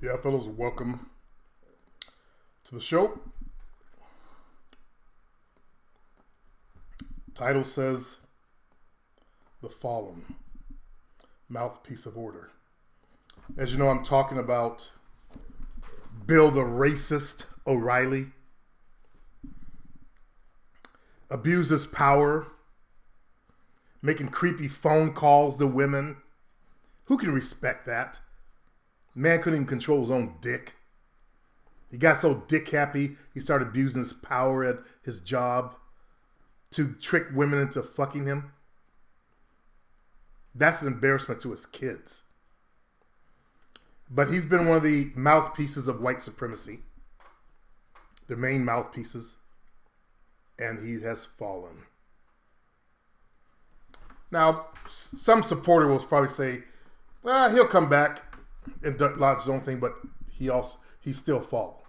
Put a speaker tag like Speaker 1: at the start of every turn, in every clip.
Speaker 1: Yeah, fellas, welcome to the show. Title says The Fallen, Mouthpiece of Order. As you know, I'm talking about Bill the Racist O'Reilly. Abuses power, making creepy phone calls to women. Who can respect that? Man couldn't even control his own dick. He got so dick happy, he started abusing his power at his job to trick women into fucking him. That's an embarrassment to his kids. But he's been one of the mouthpieces of white supremacy, the main mouthpieces, and he has fallen. Now, some supporter will probably say, he'll come back and lodge his own thing, but he still fell.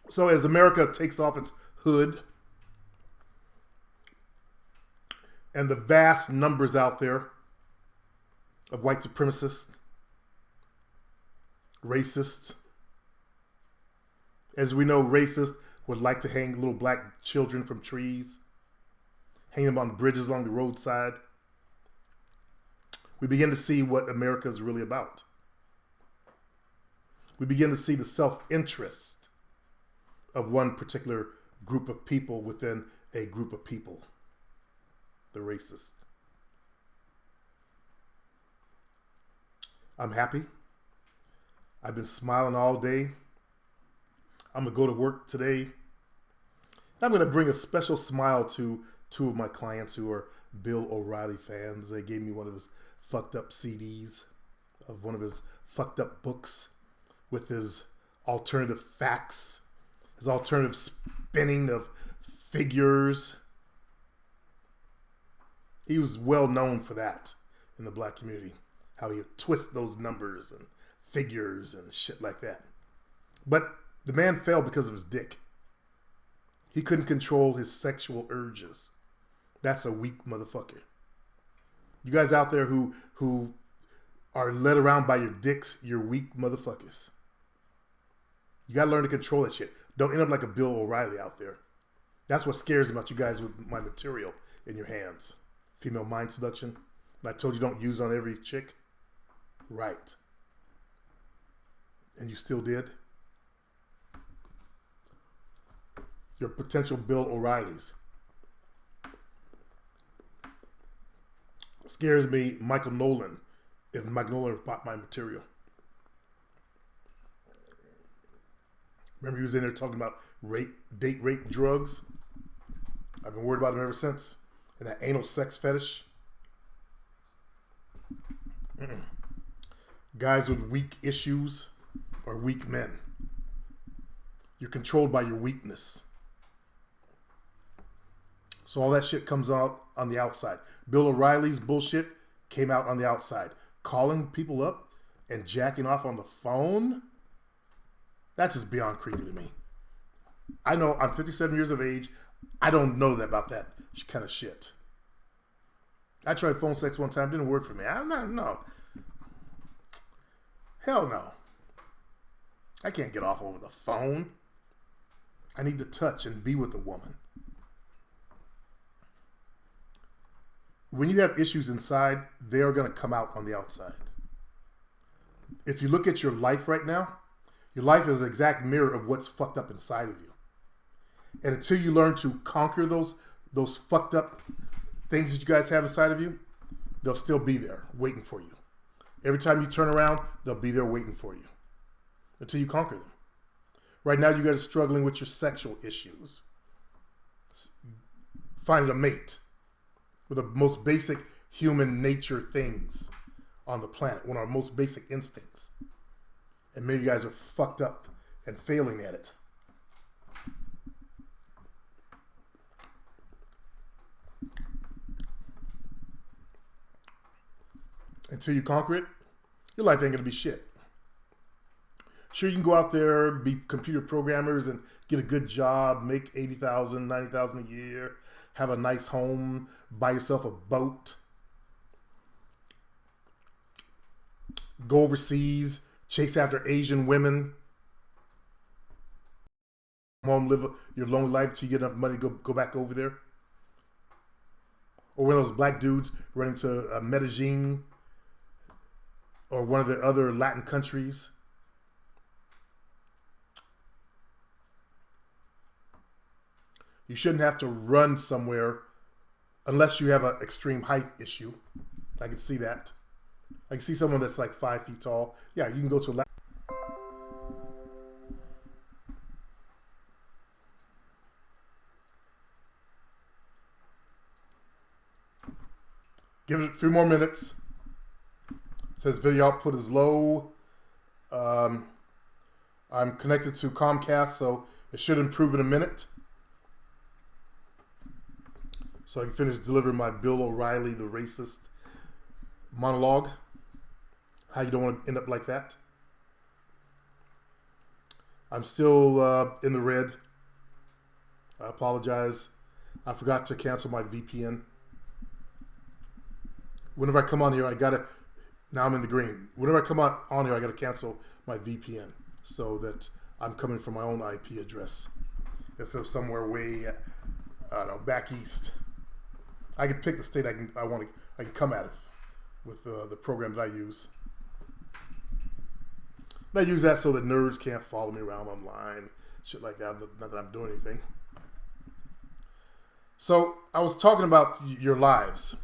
Speaker 1: So as America takes off its hood and the vast numbers out there of white supremacists, racists, as we know, racists would like to hang little black children from trees, hang them on bridges along the roadside. We begin to see what America is really about. We begin to see the self-interest of one particular group of people within a group of people, the racist. I'm happy. I've been smiling all day. I'm going to go to work today. I'm going to bring a special smile to two of my clients who are Bill O'Reilly fans. They gave me one of his fucked up CDs of one of his fucked up books with his alternative facts, his alternative spinning of figures. He was well known for that in the black community, how he would twist those numbers and figures and shit like that. But the man fell because of his dick. He couldn't control his sexual urges. That's a weak motherfucker. You guys out there who are led around by your dicks, you're weak motherfuckers. You gotta learn to control that shit. Don't end up like a Bill O'Reilly out there. That's what scares me about you guys with my material in your hands. Female mind seduction. And I told you don't use it on every chick. Right. And you still did. Your potential Bill O'Reillys. Scares me, Michael Nolan, if Michael Nolan bought my material. Remember he was in there talking about date rape, drugs? I've been worried about him ever since. And that anal sex fetish. Guys with weak issues are weak men. You're controlled by your weakness. So all that shit comes out on the outside. Bill O'Reilly's bullshit came out on the outside. Calling people up and jacking off on the phone? That's just beyond creepy to me. I know I'm 57 years of age. I don't know about that kind of shit. I tried phone sex one time. Didn't work for me. No. Hell no. I can't get off over the phone. I need to touch and be with a woman. When you have issues inside, they are going to come out on the outside. If you look at your life right now, your life is an exact mirror of what's fucked up inside of you. And until you learn to conquer those fucked up things that you guys have inside of you, they'll still be there waiting for you. Every time you turn around, they'll be there waiting for you until you conquer them. Right now, you guys are struggling with your sexual issues. Finding a mate. With the most basic human nature things on the planet. One of our most basic instincts. And many of you guys are fucked up and failing at it. Until you conquer it, your life ain't going to be shit. Sure, you can go out there, be computer programmers, and get a good job, make $80,000, $90,000 a year, have a nice home, buy yourself a boat, go overseas, chase after Asian women, home, live your lonely life till you get enough money to go back over there. Or one of those black dudes running to Medellin or one of the other Latin countries. You shouldn't have to run somewhere unless you have an extreme height issue. I can see that. I can see someone that's like 5 feet tall. Yeah, you can go to a Latin. Give it a few more minutes. It says video output is low. I'm connected to Comcast, so it should improve in a minute. So I can finish delivering my Bill O'Reilly, the racist monologue. How you don't want to end up like that. I'm still in the red. I apologize. I forgot to cancel my VPN. Whenever I come on here, now I'm in the green. Whenever I come on here, I gotta cancel my VPN so that I'm coming from my own IP address instead of somewhere way, I don't know, back east. I can pick the state I can come at it with the program that I use. And I use that so that nerds can't follow me around online, shit like that. Not that I'm doing anything. So I was talking about your lives.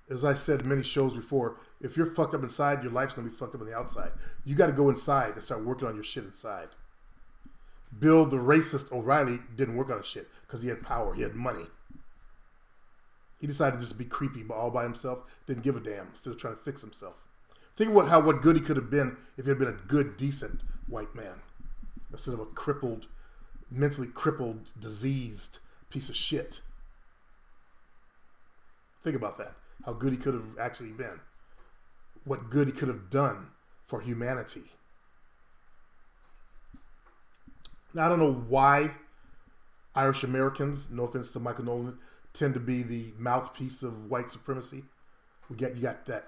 Speaker 1: As I said in many shows before, if you're fucked up inside, your life's gonna be fucked up on the outside. You got to go inside and start working on your shit inside. Bill, the racist O'Reilly, didn't work on his shit because he had power, he had money. He decided to just be creepy all by himself, didn't give a damn, instead of trying to fix himself. Think about what good he could have been if he had been a good, decent white man, instead of a crippled, mentally crippled, diseased piece of shit. Think about that. How good he could have actually been. What good he could have done for humanity. Now, I don't know why Irish Americans, no offense to Michael Nolan, tend to be the mouthpiece of white supremacy. You got that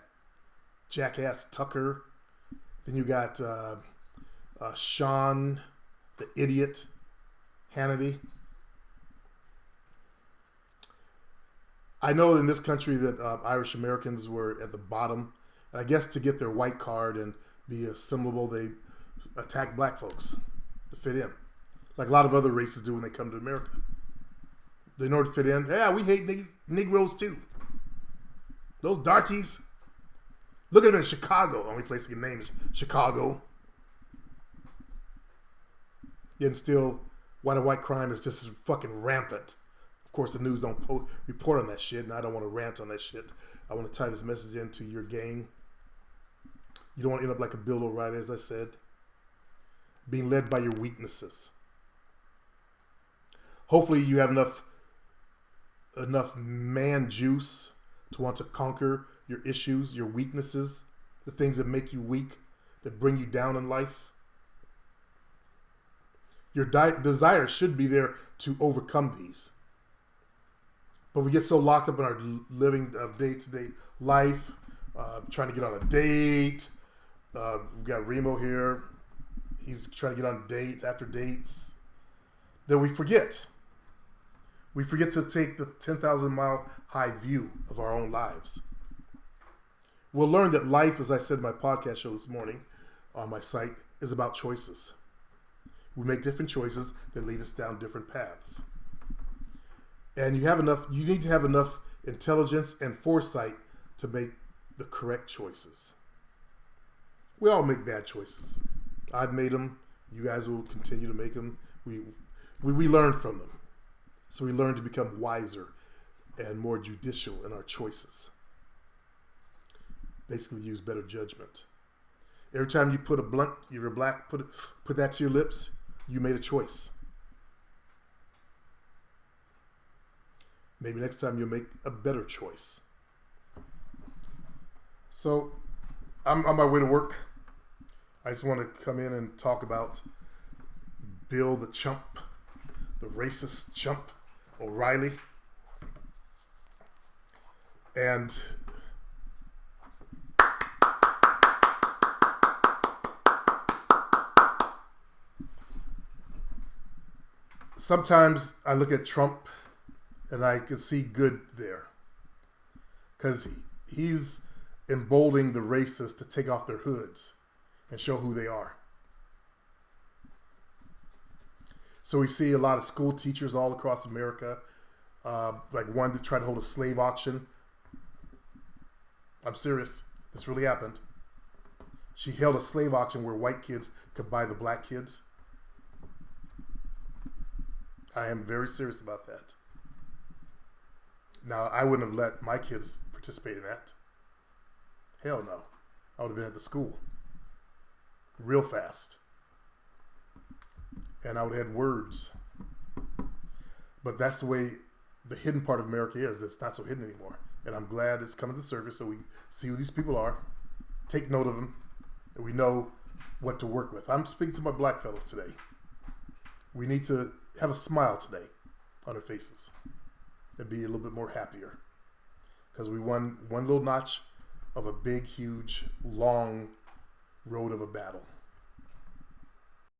Speaker 1: jackass Tucker. Then you got Sean, the idiot, Hannity. I know in this country that Irish Americans were at the bottom. And I guess to get their white card and be assimilable, they attack black folks to fit in. Like a lot of other races do when they come to America. They know to fit in. Yeah, we hate Negroes too. Those darkies. Look at them in Chicago. Only place to get named is Chicago. Yet still, white on white crime is just fucking rampant. Of course, the news don't report on that shit, and I don't want to rant on that shit. I want to tie this message into your gang. You don't want to end up like a Bill O'Reilly, as I said. Being led by your weaknesses. Hopefully you have enough man juice to want to conquer your issues, your weaknesses, the things that make you weak, that bring you down in life. Your desire should be there to overcome these. But we get so locked up in our living day-to-day life, trying to get on a date. We've got Remo here. He's trying to get on dates after dates. Then we forget. We forget to take the 10,000 mile high view of our own lives. We'll learn that life, as I said in my podcast show this morning on my site, is about choices. We make different choices that lead us down different paths. And you need to have enough intelligence and foresight to make the correct choices. We all make bad choices. I've made them. You guys will continue to make them. We learn from them. So we learn to become wiser and more judicial in our choices. Basically use better judgment. Every time you put a blunt, you're black, put that to your lips, you made a choice. Maybe next time you'll make a better choice. So I'm on my way to work. I just want to come in and talk about Bill the Chump, the racist chump, O'Reilly. And sometimes I look at Trump and I can see good there, because he's emboldening the racists to take off their hoods and show who they are. So we see a lot of school teachers all across America, like one that tried to hold a slave auction. I'm serious. This really happened. She held a slave auction where white kids could buy the black kids. I am very serious about that. Now, I wouldn't have let my kids participate in that. Hell no. I would have been at the school real fast. And I would have had words. But that's the way the hidden part of America is. It's not so hidden anymore. And I'm glad it's coming to the surface so we see who these people are, take note of them, and we know what to work with. I'm speaking to my black fellas today. We need to have a smile today on our faces and be a little bit more happier, because we won one little notch of a big, huge, long road of a battle.